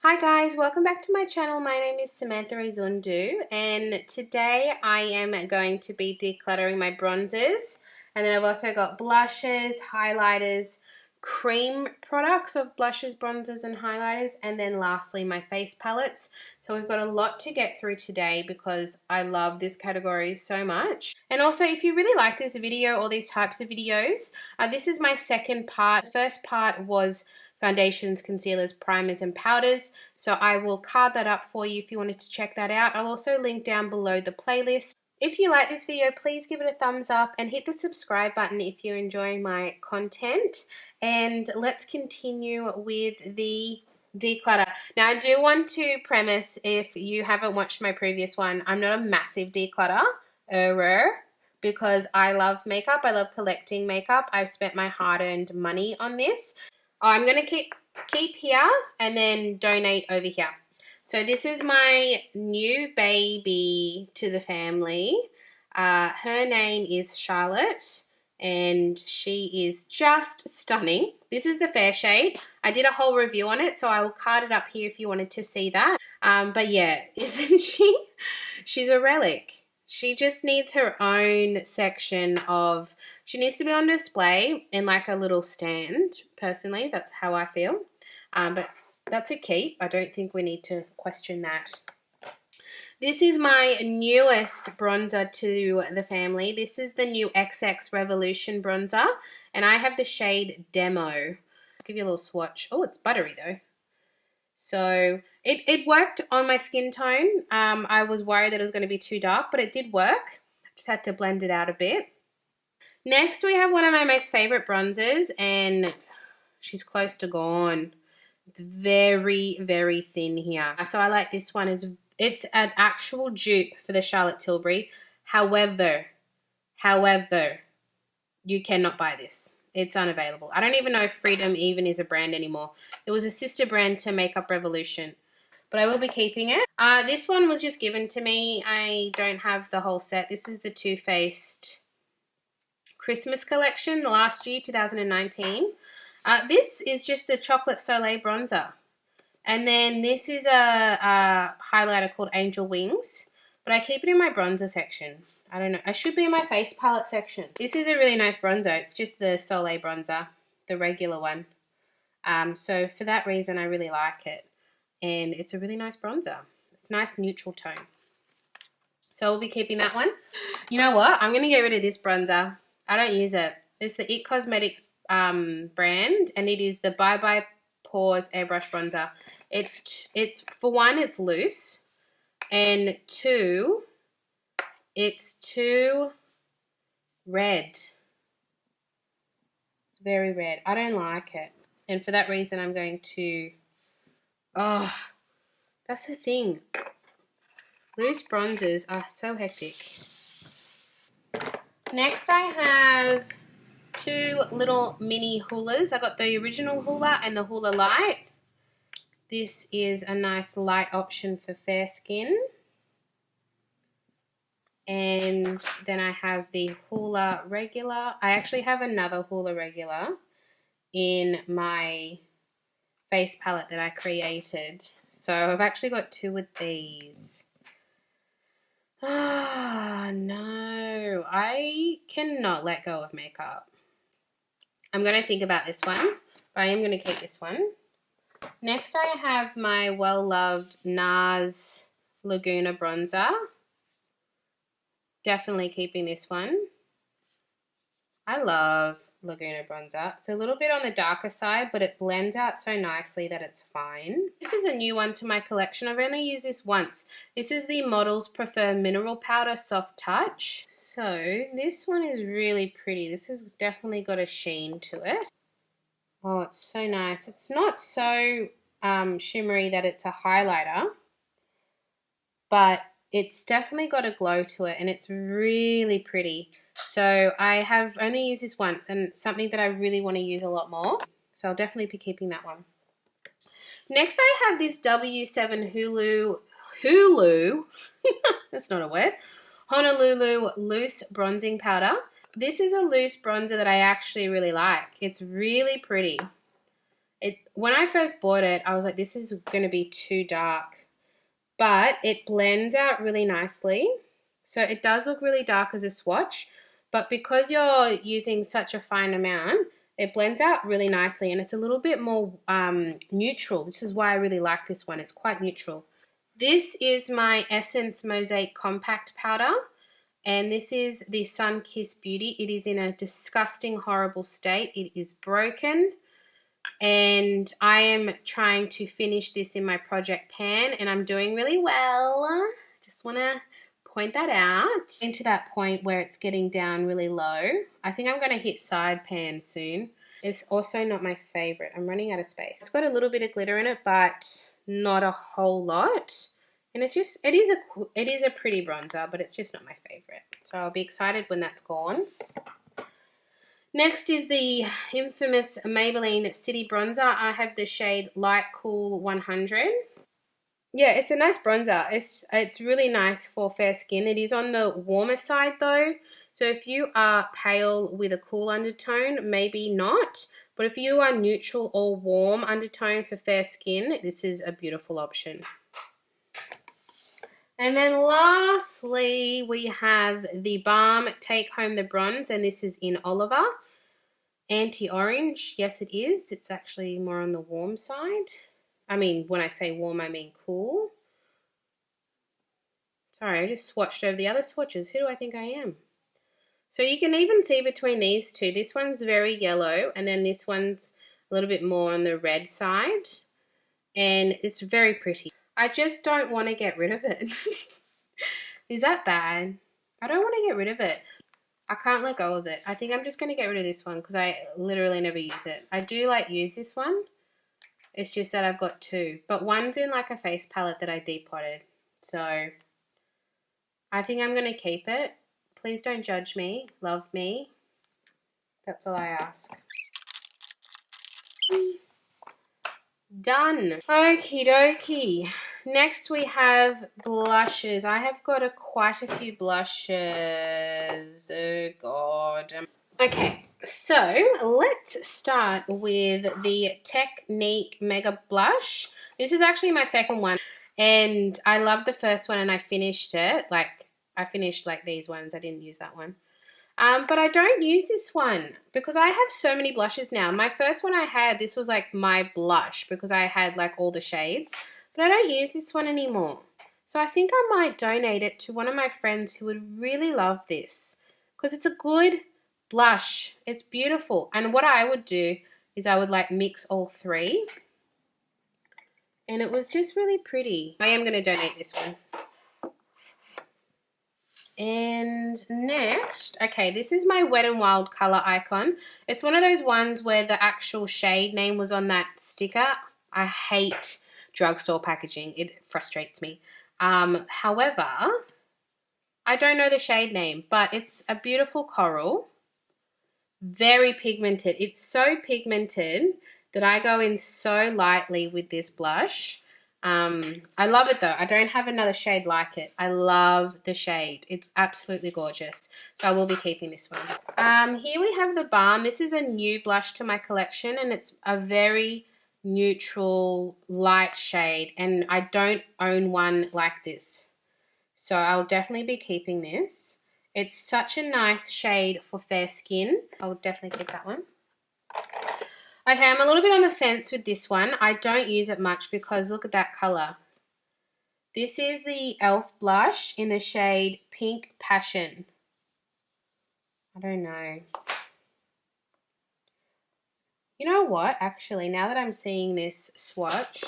Hi guys, welcome back to my channel. My name is Samantha Izundu and today I am going to be decluttering my bronzers, and then I've also got blushes, highlighters, cream products of blushes, bronzers and highlighters, and then lastly my face palettes. So we've got a lot to get through today because I love this category so much. And also if you really like this video or these types of videos, this is my second part. The first part was foundations, concealers, primers and powders, so I will card that up for you if you wanted to check that out. I'll also link down below the playlist. If you like this video, please give it a thumbs up and hit the subscribe button if you're enjoying my content. And let's continue with the declutter. Now I do want to premise, if you haven't watched my previous one, I'm not a massive declutterer because I love makeup. I love collecting makeup. I've spent my hard-earned money on this. I'm going to keep here and then donate over here. So this is my new baby to the family. Her name is Charlotte and she is just stunning. This is the fair shade. I did a whole review on it, so I will card it up here if you wanted to see that. But yeah, isn't she? She's a relic. She just needs her own section of, she needs to be on display in like a little stand. Personally, that's how I feel. But that's a keep. I don't think we need to question that. This is my newest bronzer to the family. This is the new XX Revolution bronzer, and I have the shade Demo. I'll give you a little swatch. Oh, it's buttery though. So it worked on my skin tone. I was worried that it was going to be too dark, but it did work. Just had to blend it out a bit. Next, we have one of my most favorite bronzers, and she's close to gone. It's very, very thin here. So I like this one. It's an actual dupe for the Charlotte Tilbury. However, you cannot buy this. It's unavailable. I don't even know if Freedom even is a brand anymore. It was a sister brand to Makeup Revolution, but I will be keeping it. This one was just given to me. I don't have the whole set. This is the Too Faced Christmas collection last year, 2019. This is just the Chocolate Soleil bronzer. And then this is a highlighter called Angel Wings, but I keep it in my bronzer section. I don't know. I should be in my face palette section. This is a really nice bronzer. It's just the Soleil bronzer, the regular one. So for that reason, I really like it. And it's a really nice bronzer. It's a nice neutral tone. So we'll be keeping that one. You know what? I'm going to get rid of this bronzer. I don't use it. It's the It Cosmetics brand, and it is the Bye Bye Pores Airbrush Bronzer. It's for one, it's loose, and two, it's too red. It's very red. I don't like it. And for that reason, I'm going to, that's the thing. Loose bronzers are so hectic. Next, I have two little mini hoolas. I got the original hoola and the hoola light. This is a nice light option for fair skin. And then I have the hoola regular. I actually have another hoola regular in my face palette that I created. So I've actually got two of these. Oh no, I cannot let go of makeup. I'm going to think about this one, but I am going to keep this one. Next, I have my well-loved Nars Laguna bronzer. Definitely keeping this one. I love Laguna bronzer. It's a little bit on the darker side, but it blends out so nicely that it's fine. This is a new one to my collection. I've only used this once. This is the Models Prefer Mineral Powder Soft Touch. So this one is really pretty. This has definitely got a sheen to it. Oh, it's so nice. It's not so shimmery that it's a highlighter, but it's definitely got a glow to it and it's really pretty. So I have only used this once and it's something that I really want to use a lot more. So I'll definitely be keeping that one. Next, I have this W7 Hulu, that's not a word, Honolulu Loose Bronzing Powder. This is a loose bronzer that I actually really like. It's really pretty. When I first bought it, I was like, this is going to be too dark. But it blends out really nicely. So it does look really dark as a swatch, but because you're using such a fine amount, it blends out really nicely, and it's a little bit more neutral. This is why I really like this one. It's quite neutral. This is my Essence Mosaic Compact Powder, and this is the Sun Kiss Beauty. It is in a disgusting, horrible state. It is broken, and I am trying to finish this in my project pan, and I'm doing really well. Just want to point that out. Into that point where it's getting down really low. I think I'm going to hit side pan soon. It's also not my favorite. I'm running out of space. It's got a little bit of glitter in it, but not a whole lot. And it's just, it is a pretty bronzer, but it's just not my favorite. So I'll be excited when that's gone. Next is the infamous Maybelline City Bronzer. I have the shade Light Cool 100. Yeah, it's a nice bronzer. It's really nice for fair skin. It is on the warmer side though. So if you are pale with a cool undertone, maybe not. But if you are neutral or warm undertone for fair skin, this is a beautiful option. And then lastly, we have the Balm Take Home the Bronze, and this is in Oliver. Anti-orange, yes it is. It's actually more on the warm side. I mean, when I say warm, I mean cool. Sorry, I just swatched over the other swatches. Who do I think I am? So you can even see between these two. This one's very yellow, and then this one's a little bit more on the red side. And it's very pretty. I just don't want to get rid of it. Is that bad? I don't want to get rid of it. I can't let go of it. I think I'm just going to get rid of this one because I literally never use it. I do use this one. It's just that I've got two. But one's in a face palette that I depotted. So I think I'm going to keep it. Please don't judge me. Love me. That's all I ask. Done. Okie dokie. Next we have blushes. I have got quite a few blushes. Oh God. Okay, so let's start with the Technique Mega Blush. This is actually my second one, and I loved the first one and I finished it. I finished these ones. I didn't use that one. But I don't use this one because I have so many blushes now. My first one I had, this was my blush because I had all the shades, but I don't use this one anymore. So I think I might donate it to one of my friends who would really love this because it's a good blush. It's beautiful. And what I would do is I would mix all three, and it was just really pretty. I am going to donate this one. And next, okay, this is my Wet n Wild color icon. It's one of those ones where the actual shade name was on that sticker. I hate drugstore packaging. It frustrates me. However, I don't know the shade name, but it's a beautiful coral. Very pigmented. It's so pigmented that I go in so lightly with this blush. I love it though. I don't have another shade like it. I love the shade. It's absolutely gorgeous. So I will be keeping this one. Here we have the Balm. This is a new blush to my collection, and it's a very neutral light shade, and I don't own one like this. So I'll definitely be keeping this. It's such a nice shade for fair skin. I'll definitely keep that one. Okay, I'm a little bit on the fence with this one. I don't use it much because look at that colour. This is the e.l.f. blush in the shade Pink Passion. I don't know. You know what? Actually, now that I'm seeing this swatch,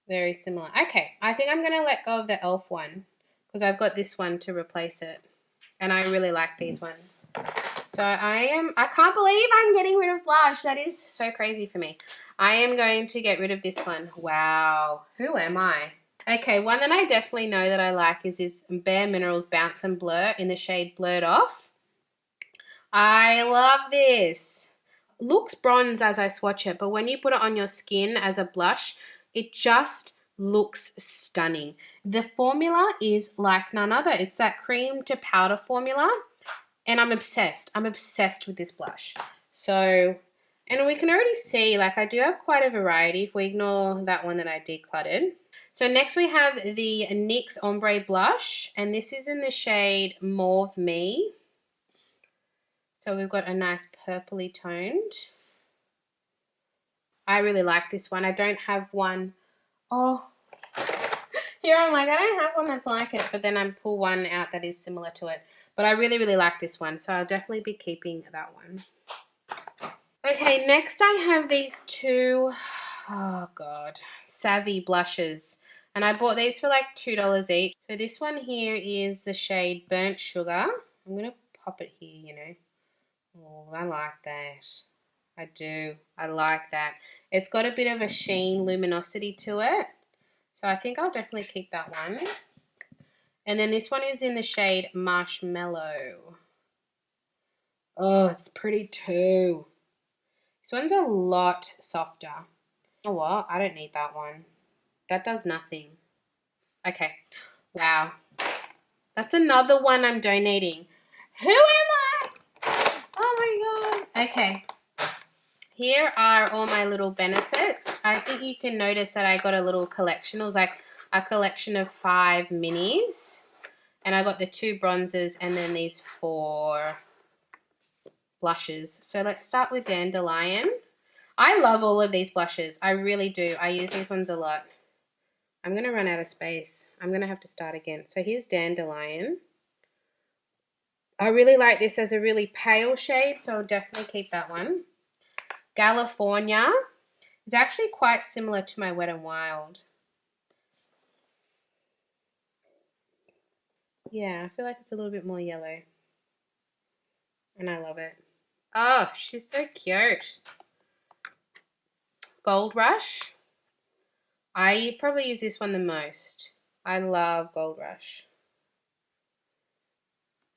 very similar. Okay, I think I'm going to let go of the e.l.f. one because I've got this one to replace it. And I really like these ones. So I can't believe I'm getting rid of blush. That is so crazy for me. I am going to get rid of this one. Wow. Who am I? Okay, one that I definitely know that I like is this Bare Minerals Bounce and Blur in the shade Blurred Off. I love this. Looks bronze as I swatch it, but when you put it on your skin as a blush, it just looks stunning. The formula is like none other. It's that cream to powder formula, and I'm obsessed. I'm obsessed with this blush. So And we can already see, like, I do have quite a variety if we ignore that one that I decluttered. So next we have the NYX Ombre Blush, and this is in the shade Mauve Me. So we've got a nice purpley toned. I really like this one. I don't have one. Oh, here I'm like, I don't have one that's like it, but then I pull one out that is similar to it. But I really, really like this one, so I'll definitely be keeping that one. Okay, next I have these two, oh God, Savvy blushes. And I bought these for like $2 each. So this one here is the shade Burnt Sugar. I'm going to pop it here, you know. Oh, I like that. I do. I like that. It's got a bit of a sheen luminosity to it. So I think I'll definitely keep that one. And then this one is in the shade Marshmallow. Oh, it's pretty too. This one's a lot softer. You know what? I don't need that one. That does nothing. Okay. Wow. That's another one I'm donating. Who am I? Oh my God. Okay. Here are all my little benefits. I think you can notice that I got a little collection. It was like a collection of 5 minis. And I got the 2 bronzers and then these 4 blushes. So let's start with Dandelion. I love all of these blushes. I really do. I use these ones a lot. I'm going to run out of space. I'm going to have to start again. So here's Dandelion. I really like this as a really pale shade, so I'll definitely keep that one. California is actually quite similar to my Wet n Wild. Yeah, I feel like it's a little bit more yellow. And I love it. Oh, she's so cute. Gold Rush. I probably use this one the most. I love Gold Rush.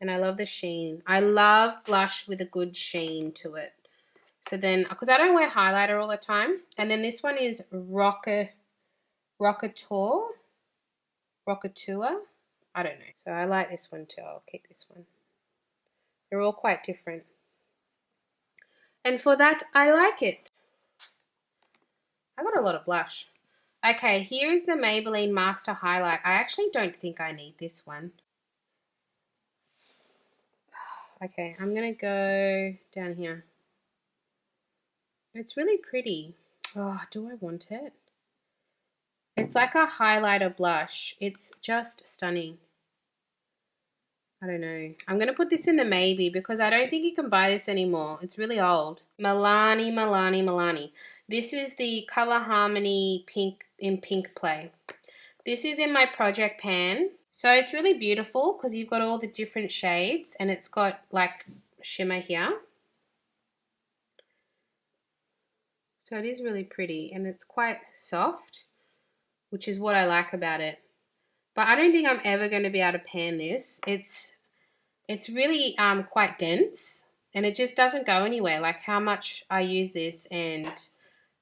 And I love the sheen. I love blush with a good sheen to it. So then, because I don't wear highlighter all the time. And then this one is Rockateur. I don't know. So I like this one too. I'll keep this one. They're all quite different. And for that, I like it. I got a lot of blush. Okay, here is the Maybelline Master Highlight. I actually don't think I need this one. Okay, I'm going to go down here. It's really pretty. Oh, do I want it? It's like a highlighter blush. It's just stunning. I don't know. I'm going to put this in the maybe because I don't think you can buy this anymore. It's really old. Milani. This is the Color Harmony Pink in Pink Play. This is in my project pan. So it's really beautiful because you've got all the different shades and it's got like shimmer here. So it is really pretty and it's quite soft, which is what I like about it. But I don't think I'm ever going to be able to pan this. It's really quite dense and it just doesn't go anywhere. Like how much I use this and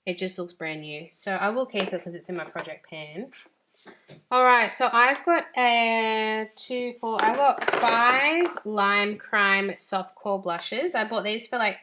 it just looks brand new. So I will keep it because it's in my project pan. Alright, so I've got I got 5 Lime Crime Softcore blushes. I bought these for like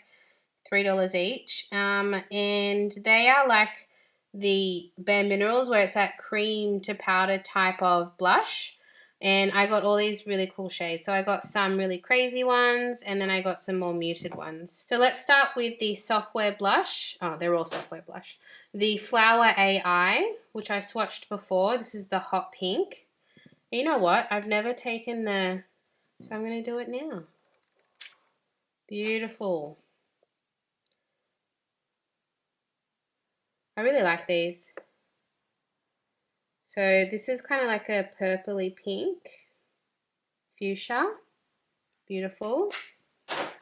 $3 each. And they are like the Bare Minerals where it's that cream to powder type of blush. And I got all these really cool shades. So I got some really crazy ones and then I got some more muted ones. So let's start with the Software Blush. Oh, they're all Software Blush. The Flower AI, which I swatched before. This is the Hot Pink. You know what? I've never taken the... So I'm going to do it now. Beautiful. I really like these. So this is kind of like a purpley pink. Fuchsia. Beautiful.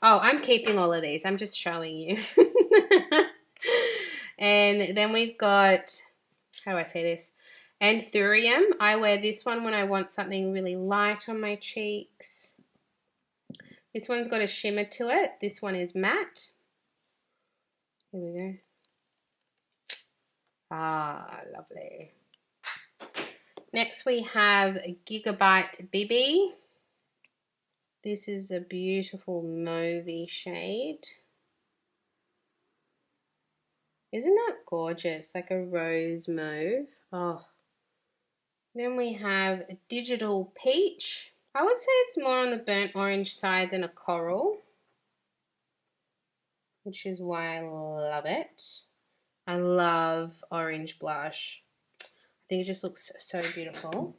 Oh, I'm keeping all of these. I'm just showing you. And then we've got, how do I say this? Anthurium. I wear this one when I want something really light on my cheeks. This one's got a shimmer to it. This one is matte. Here we go. Ah, lovely. Next we have Gigabyte BB. This is a beautiful mauvey shade. Isn't that gorgeous? Like a rose mauve. Oh. Then we have a Digital Peach. I would say it's more on the burnt orange side than a coral, which is why I love it. I love orange blush. I think it just looks so beautiful.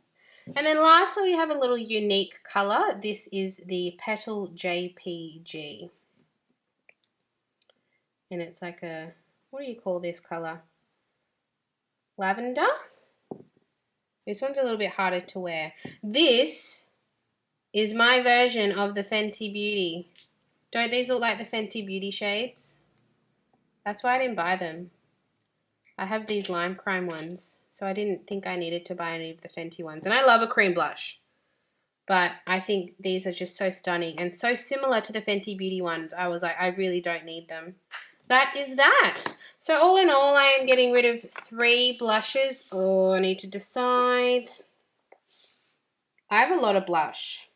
And then lastly, we have a little unique color. This is the Petal JPG. And it's like a, what do you call this color? Lavender? This one's a little bit harder to wear. This is my version of the Fenty Beauty. Don't these look like the Fenty Beauty shades? That's why I didn't buy them. I have these lime crime ones, so I didn't think I needed to buy any of the Fenty ones. And I love a cream blush, but I think these are just so stunning and so similar to the Fenty Beauty ones. I was like, I really don't need them. That is that. So all in all, I am getting rid of 3 blushes. Oh, I need to decide. I have a lot of blush.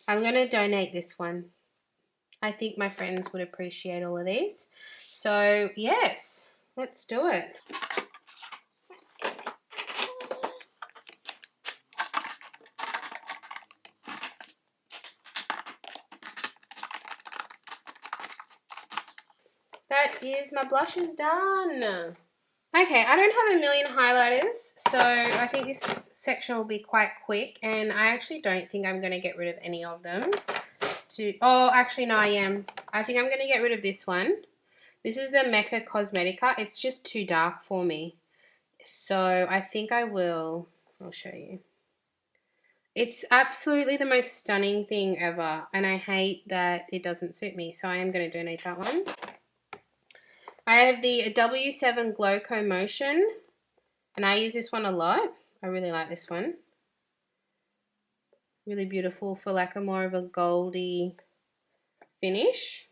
I'm going to donate this one. I think my friends would appreciate all of these. So, yes, let's do it. That is my blushes done. Okay, I don't have a million highlighters, so I think this section will be quite quick, and I actually don't think I'm going to get rid of any of them. Oh, actually, no, I am. I think I'm going to get rid of this one. This is the Mecca Cosmetica. It's just too dark for me. So I think I will. I'll show you. It's absolutely the most stunning thing ever, and I hate that it doesn't suit me, so I am going to donate that one. I have the W7 Glow Motion, and I use this one a lot. I really like this one. Really beautiful for like a more of a goldy finish.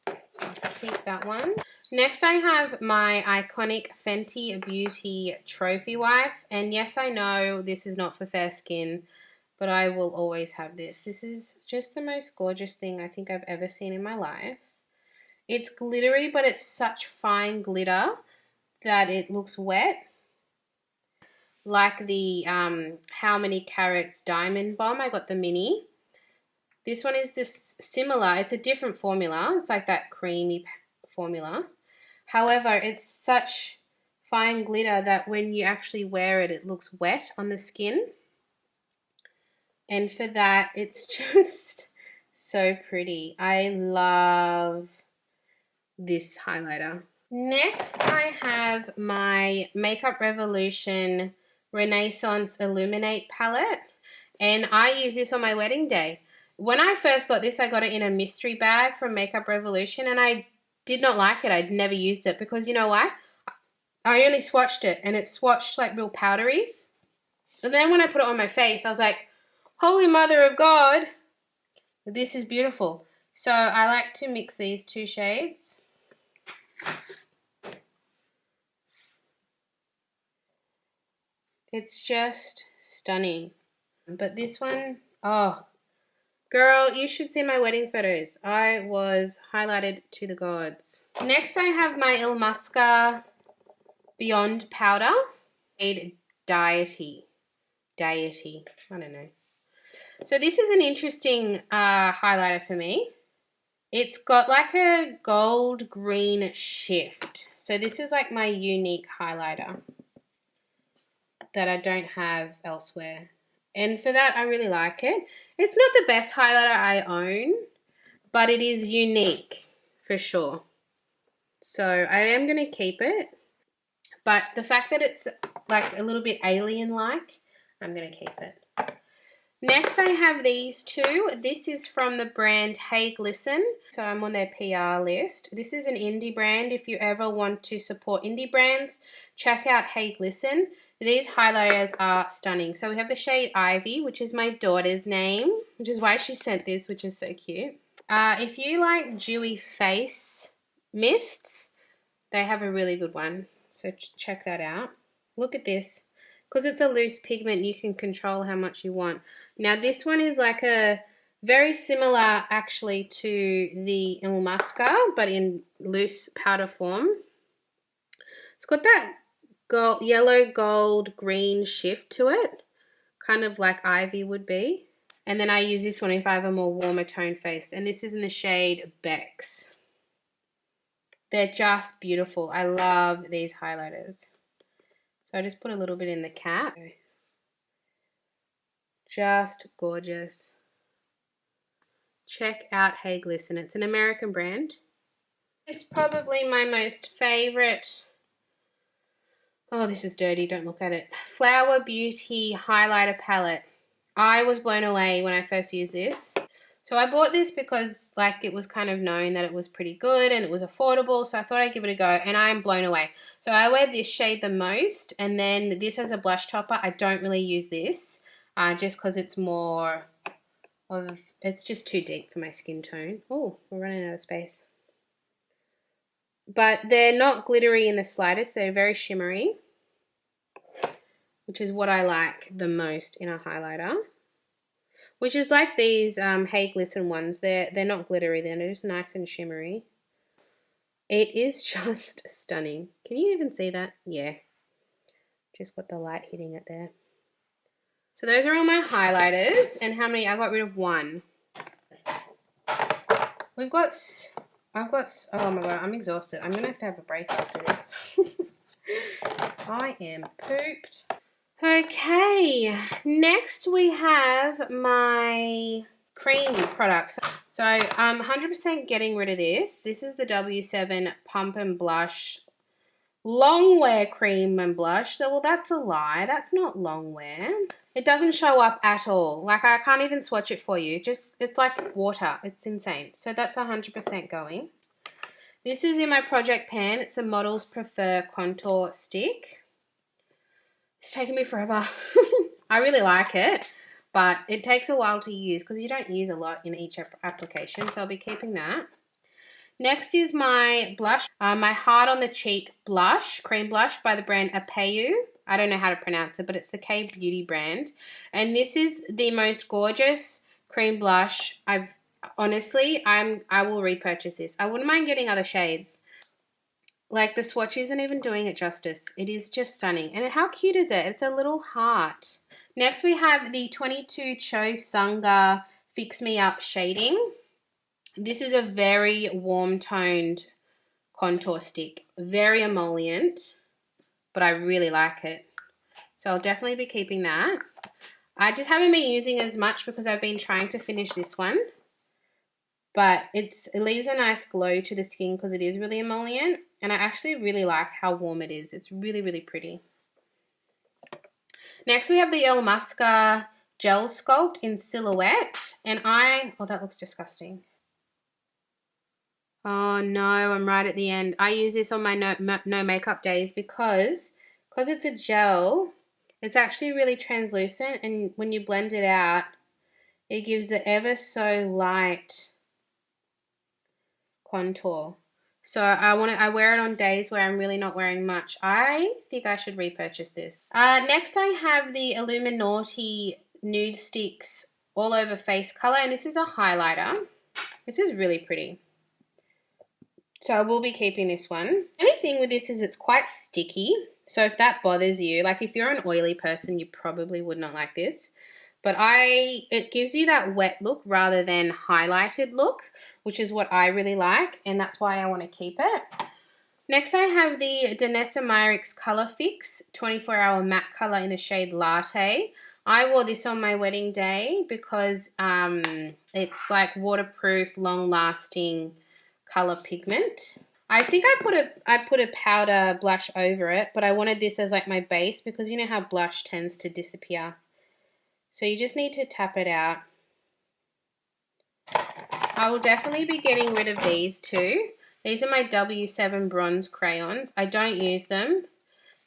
I'll keep that one. Next I have my iconic Fenty Beauty Trophy Wife, and yes, I know this is not for fair skin, but I will always have this. This is just the most gorgeous thing I think I've ever seen in my life. It's glittery, but it's such fine glitter that it looks wet. Like the How Many Carats Diamond Bomb. I got the mini. This one is this similar. It's a different formula. It's like that creamy formula. However, it's such fine glitter that when you actually wear it, it looks wet on the skin. And for that, it's just so pretty. I love this highlighter. Next, I have my Makeup Revolution Renaissance Illuminate palette, and I use this on my wedding day. When I first got this, I got it in a mystery bag from Makeup Revolution, and I did not like it. I'd never used it because you know why? I only swatched it, and it swatched like real powdery. And then when I put it on my face, I was like, holy mother of God, this is beautiful. So I like to mix these 2 shades. It's just stunning. But this one, oh, girl, you should see my wedding photos. I was highlighted to the gods. Next, I have my Illamasqua Beyond Powder. Deity. I don't know. So this is an interesting highlighter for me. It's got like a gold green shift. So this is like my unique highlighter that I don't have elsewhere. And for that, I really like it. It's not the best highlighter I own, but it is unique for sure. So I am going to keep it. But the fact that it's like a little bit alien-like, I'm going to keep it. Next, I have these 2. This is from the brand Hey Glisten. So I'm on their PR list. This is an indie brand. If you ever want to support indie brands, check out Hey Glisten. These highlighters are stunning. So we have the shade Ivy, which is my daughter's name, which is why she sent this, which is so cute. If you like dewy face mists, they have a really good one. So check that out. Look at this. Because it's a loose pigment, you can control how much you want. Now this one is like a Very similar actually to the Illamasqua, but in loose powder form. It's got that yellow, gold, green shift to it, kind of like Ivy would be. And then I use this one if I have a more warmer tone face, and this is in the shade Bex. They're just beautiful. I love these highlighters. So I just put a little bit in the cap. Just gorgeous. Check out Hey Glisten. It's an American brand. It's probably my most favorite. Oh, this is dirty. Don't look at it. Flower Beauty highlighter palette. I was blown away when I first used this. So I bought this because like it was kind of known that it was pretty good and it was affordable. So I thought I'd give it a go, and I'm blown away. So I wear this shade the most, and then this as a blush topper. I don't really use this just because it's more of, it's just too deep for my skin tone. Oh, we're running out of space. But they're not glittery in the slightest. They're very shimmery, which is what I like the most in a highlighter. Which is like these Hey Glisten ones. They're not glittery, they're just nice and shimmery. It is just stunning. Can you even see that? Yeah. Just got the light hitting it there. So those are all my highlighters. And how many? I got rid of one. I've got, oh my god, I'm exhausted. I'm going to have a break after this. I am pooped. Okay, next we have my cream products. So I'm 100% getting rid of this. This is the W7 Pump and Blush Long Wear Cream and Blush. So, well, that's a lie. That's not long wear. It doesn't show up at all. Like, I can't even swatch it for you. It's like water. It's insane. So that's 100% going. This is in my project pan. It's a Models Prefer Contour Stick. It's taken me forever. I really like it, but it takes a while to use because you don't use a lot in each application, so I'll be keeping that. Next is my blush, my Hard on the Cheek blush, cream blush by the brand Apayu. I don't know how to pronounce it, but it's the K-Beauty brand. And this is the most gorgeous cream blush honestly, I will repurchase this. I wouldn't mind getting other shades. Like, the swatch isn't even doing it justice. It is just stunning. And how cute is it? It's a little heart. Next, we have the 22 Cho Sunga Fix Me Up shading. This is a very warm-toned contour stick. Very emollient, but I really like it. So I'll definitely be keeping that. I just haven't been using as much because I've been trying to finish this one. But it leaves a nice glow to the skin because it is really emollient. And I actually really like how warm it is. It's really, really pretty. Next, we have the Illamasqua Gel Sculpt in Silhouette. And oh, that looks disgusting. Oh, no, I'm right at the end. I use this on my no makeup days because it's a gel, it's actually really translucent. And when you blend it out, it gives the ever so light contour. So I wear it on days where I'm really not wearing much. I think I should repurchase this. Next I have the Illuminate Nude Sticks All Over Face Color, and this is a highlighter. This is really pretty. So I will be keeping this one. Only thing with this is it's quite sticky. So if that bothers you, like if you're an oily person, you probably would not like this. But it gives you that wet look rather than highlighted look, which is what I really like, and that's why I want to keep it. Next, I have the Danessa Myricks Color Fix 24-Hour Matte Color in the shade Latte. I wore this on my wedding day because it's like waterproof, long-lasting color pigment. I think I put a powder blush over it, but I wanted this as like my base because you know how blush tends to disappear. So you just need to tap it out. I will definitely be getting rid of these too. These are my W7 Bronze Crayons. I don't use them.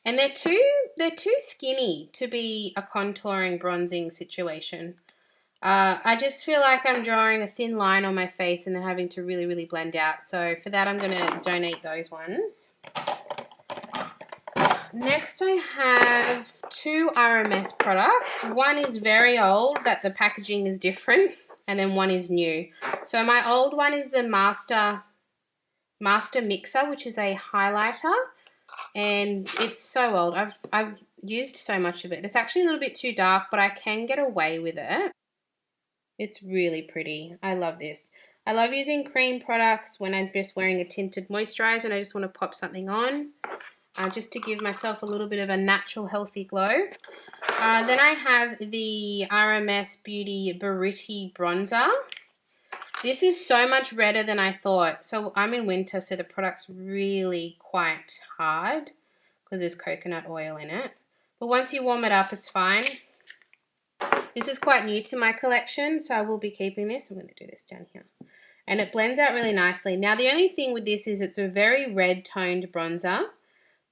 And they're too skinny to be a contouring bronzing situation. I just feel like I'm drawing a thin line on my face and then having to really, really blend out. So for that, I'm going to donate those ones. Next, I have two RMS products. One is very old, that the packaging is different, and then one is new. So my old one is the Master Mixer, which is a highlighter, and it's so old. I've used so much of it. It's actually a little bit too dark, but I can get away with it. It's really pretty. I love this. I love using cream products when I'm just wearing a tinted moisturizer and I just want to pop something on, just to give myself a little bit of a natural, healthy glow. Then I have the RMS Beauty Buriti Bronzer. This is so much redder than I thought. So I'm in winter, so the product's really quite hard because there's coconut oil in it. But once you warm it up, it's fine. This is quite new to my collection, so I will be keeping this. I'm going to do this down here. And it blends out really nicely. Now, the only thing with this is it's a very red-toned bronzer,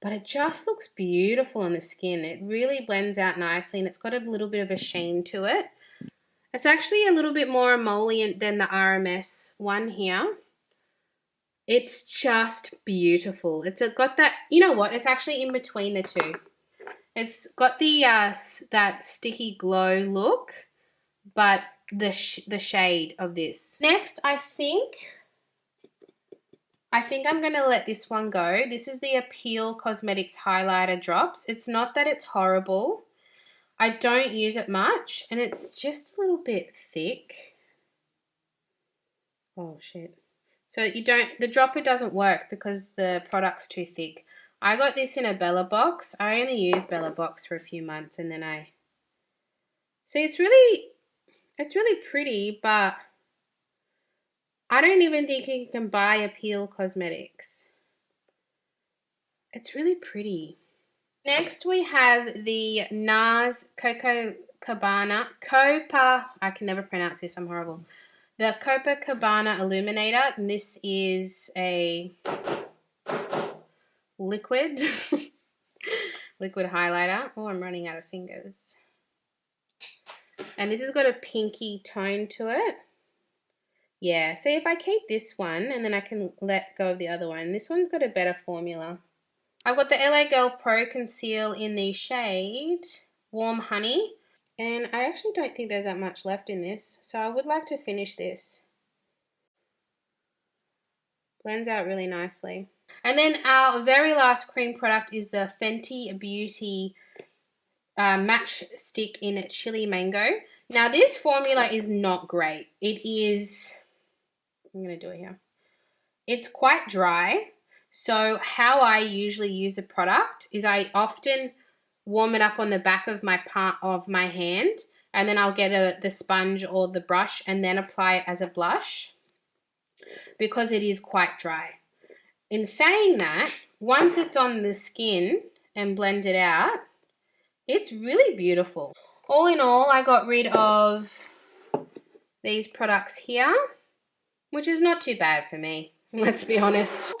but it just looks beautiful on the skin. It really blends out nicely, and it's got a little bit of a sheen to it. It's actually a little bit more emollient than the RMS one here. It's just beautiful. It's got that, you know what, it's actually in between the two. It's got the that sticky glow look, but the shade of this. Next, I think I'm going to let this one go. This is the Appeal Cosmetics Highlighter Drops. It's not that it's horrible. I don't use it much, and it's just a little bit thick. Oh, shit. So the dropper doesn't work because the product's too thick. I got this in a Bella box. I only used Bella box for a few months, and then see, it's really pretty, but I don't even think you can buy Appeal Cosmetics. It's really pretty. Next, we have the Nars Copacabana. I can never pronounce this, I'm horrible. The Copacabana Illuminator, and this is a liquid highlighter. Oh, I'm running out of fingers. And this has got a pinky tone to it. Yeah, see, if I keep this one and then I can let go of the other one, this one's got a better formula. I've got the LA Girl Pro Conceal in the shade Warm Honey. And I actually don't think there's that much left in this, so I would like to finish this. Blends out really nicely. And then our very last cream product is the Fenty Beauty Match Stick in Chili Mango. Now, this formula is not great. It is, I'm going to do it here. It's quite dry. So how I usually use a product is I often warm it up on the back of my hand, and then I'll get the sponge or the brush and then apply it as a blush because it is quite dry. In saying that, once it's on the skin and blended out, it's really beautiful. All in all, I got rid of these products here, which is not too bad for me, let's be honest.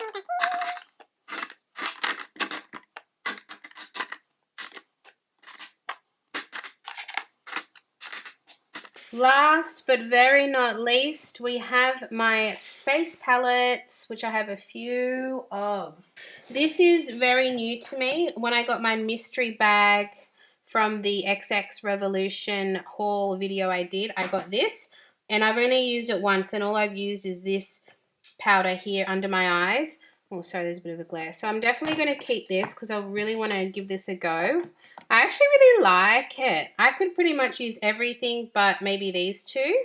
Last but very not least, we have my face palettes, which I have a few of. This is very new to me. When I got my mystery bag from the XX Revolution haul video I did, I got this, and I've only used it once, and all I've used is this powder here under my eyes. Oh, sorry, there's a bit of a glare. So I'm definitely going to keep this because I really want to give this a go. I actually really like it. I could pretty much use everything but maybe these two.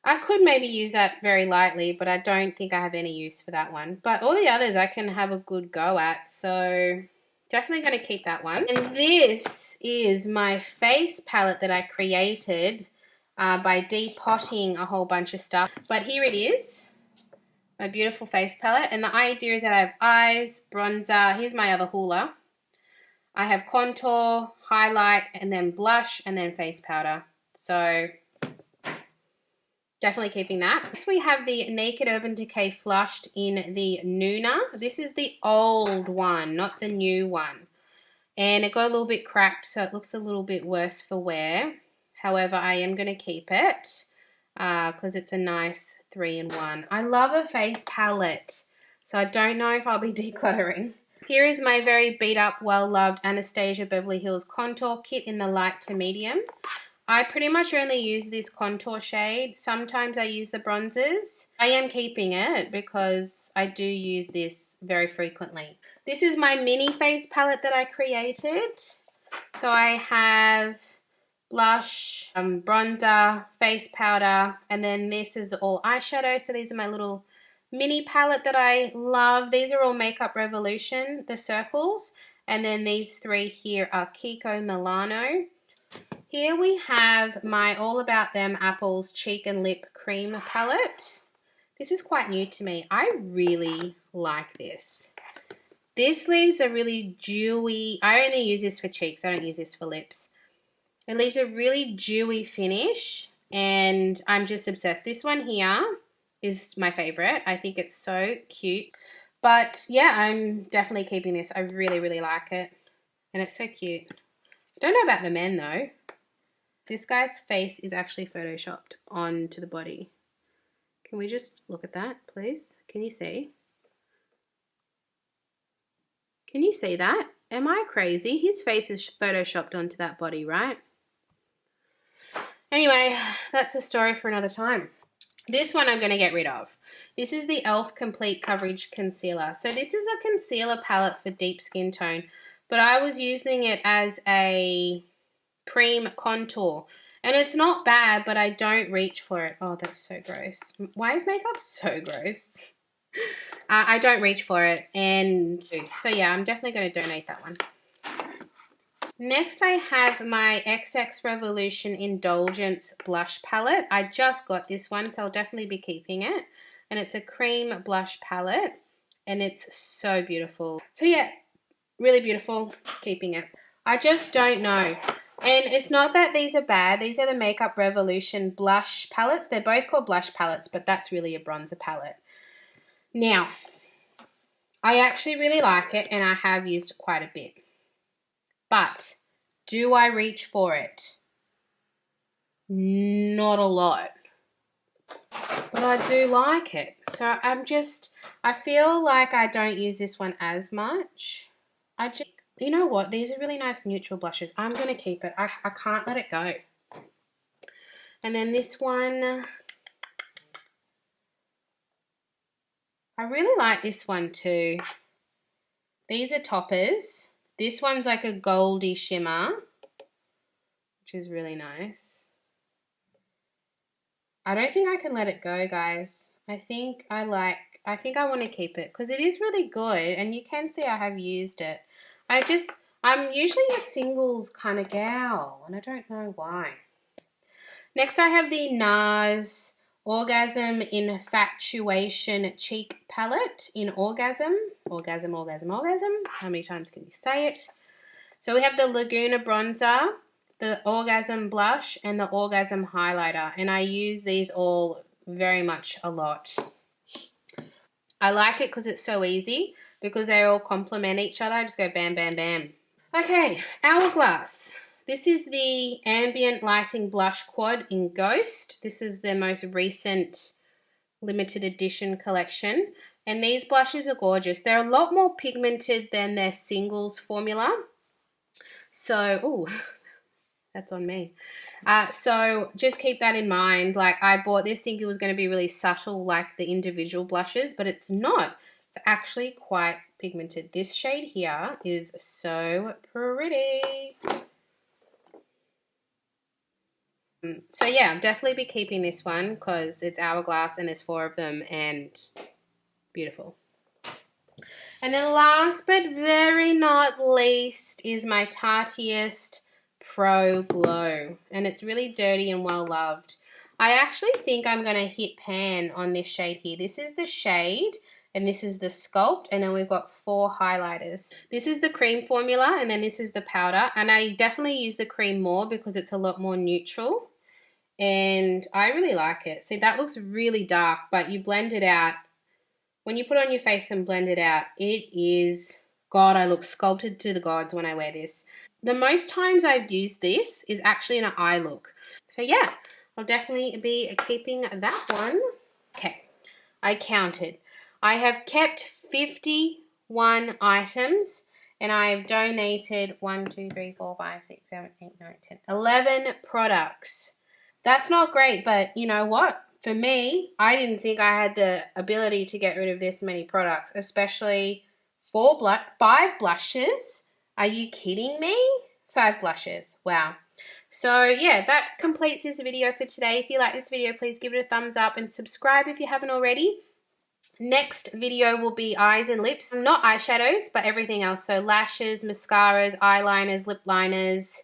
I could maybe use that very lightly, but I don't think I have any use for that one. But all the others I can have a good go at, so definitely going to keep that one. And this is my face palette that I created by depotting a whole bunch of stuff. But here it is. My beautiful face palette, and the idea is that I have eyes, bronzer, here's my other hoola. I have contour, highlight, and then blush, and then face powder. So definitely keeping that. Next we have the Naked Urban Decay Flushed in the Nuna. This is the old one, not the new one. And it got a little bit cracked, so it looks a little bit worse for wear. However, I am going to keep it because it's a nice 3-in-1. I love a face palette, so I don't know if I'll be decluttering. Here is my very beat up, well-loved Anastasia Beverly Hills Contour Kit in the light to medium. I pretty much only use this contour shade. Sometimes I use the bronzers. I am keeping it because I do use this very frequently. This is my mini face palette that I created. So I have blush, bronzer, face powder, and then this is all eyeshadow. So these are my little mini palette that I love. These are all Makeup Revolution, the circles. And then these three here are Kiko Milano. Here we have my All About Them Apples Cheek and Lip Cream palette. This is quite new to me. I really like this. This leaves a really dewy, I only use this for cheeks, I don't use this for lips. It leaves a really dewy finish and I'm just obsessed. This one here is my favorite. I think it's so cute. But yeah, I'm definitely keeping this. I really, really like it. And it's so cute. Don't know about the men though. This guy's face is actually photoshopped onto the body. Can we just look at that, please? Can you see? Can you see that? Am I crazy? His face is photoshopped onto that body, right? Anyway, that's the story for another time. This one I'm going to get rid of. This is the e.l.f. Complete Coverage Concealer. So this is a concealer palette for deep skin tone, but I was using it as a cream contour. And it's not bad, but I don't reach for it. Oh, that's so gross. Why is makeup so gross? I don't reach for it. And so yeah, I'm definitely going to donate that one. Next I have my XX Revolution Indulgence Blush Palette. I just got this one, so I'll definitely be keeping it. And it's a cream blush palette. And it's so beautiful. So yeah, really beautiful. Keeping it. I just don't know. And it's not that these are bad. These are the Makeup Revolution blush palettes. They're both called blush palettes, but that's really a bronzer palette. Now, I actually really like it and I have used it quite a bit. But do I reach for it? Not a lot. But I do like it. So I feel like I don't use this one as much. You know what? These are really nice neutral blushes. I'm going to keep it. I can't let it go. And then this one, I really like this one too. These are toppers. This one's like a goldy shimmer, which is really nice. I don't think I can let it go, guys. I think I want to keep it because it is really good and you can see I have used it. I'm usually a singles kind of gal and I don't know why. Next I have the Nars Orgasm Infatuation Cheek Palette in Orgasm. Orgasm. How many times can you say it? So we have the Laguna Bronzer, the Orgasm Blush, and the Orgasm Highlighter. And I use these all very much a lot. I like it because it's so easy because they all complement each other. I just go bam, bam, bam. Okay, Hourglass. This is the Ambient Lighting Blush Quad in Ghost. This is the most recent limited edition collection. And these blushes are gorgeous. They're a lot more pigmented than their singles formula. So, ooh, that's on me. So just keep that in mind. Like I bought this thinking it was going to be really subtle like the individual blushes, but it's not. It's actually quite pigmented. This shade here is so pretty. So yeah, I'll definitely be keeping this one because it's Hourglass and there's 4 of them and beautiful. And then last but very not least is my Tarteist Pro Glow. And it's really dirty and well loved. I actually think I'm going to hit pan on this shade here. This is the shade and this is the sculpt. And then we've got 4 highlighters. This is the cream formula and then this is the powder. And I definitely use the cream more because it's a lot more neutral. And I really like it. See, that looks really dark, but you blend it out. When you put it on your face and blend it out, it is, God, I look sculpted to the gods when I wear this. The most times I've used this is actually in an eye look. So yeah, I'll definitely be keeping that one. Okay, I counted. I have kept 51 items and I've donated 1, 2, 3, 4, 5, 6, 7, 8, 9, 10, 11 products. That's not great, but you know what? For me, I didn't think I had the ability to get rid of this many products, especially 5 blushes. Are you kidding me? 5 blushes. Wow. So yeah, that completes this video for today. If you like this video, please give it a thumbs up and subscribe if you haven't already. Next video will be eyes and lips. Not eyeshadows, but everything else. So lashes, mascaras, eyeliners, lip liners,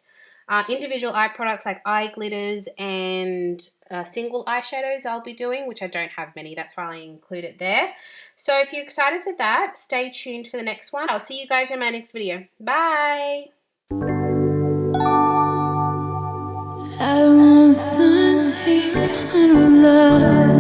individual eye products like eye glitters and single eyeshadows I'll be doing, which I don't have many. That's why I include it there. So if you're excited for that, stay tuned for the next one. I'll see you guys in my next video. Bye! I want a sunset kind of love.